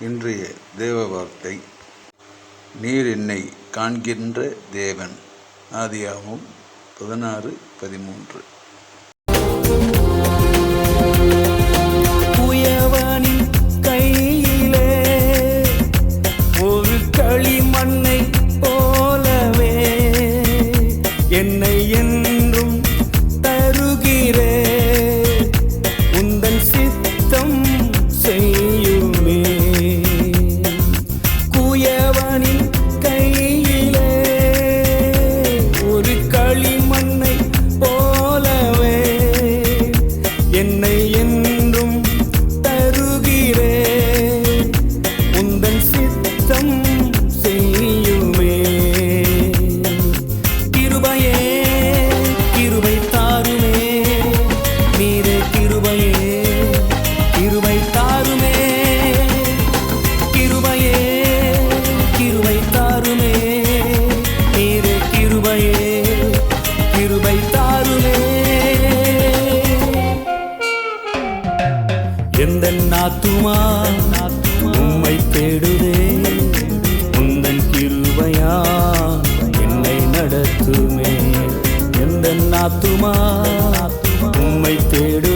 இன்றைய தேவ வார்த்தை, நீர் என்னை காண்கின்ற தேவன். ஆதியாகமம் 16:13. உயவனின் கையிலே ஒரு களிமண்ணை போலவே என்னை என்றும் தருகிறே, உந்தன் சித்தம் செய்யுமே. குயவனின் கையிலே ஒரு களிமண்ணை போலவே என்னை என்றும் தருகிறே, உந்தன் சித்தம் செய்யுமே. கிருபையே கிருபை தாருமே, நீரே கிருபையே கிருபை தாருமே. கிருபையே கிருபை தாருமே, நீரே கிருபையே கிருபை தாருமே. எந்தன் ஆத்துமா உம்மை தேடுதே, உந்தன் கிருபையா என்னை நடத்துமே. எந்தன் ஆத்துமா உம்மை தேடு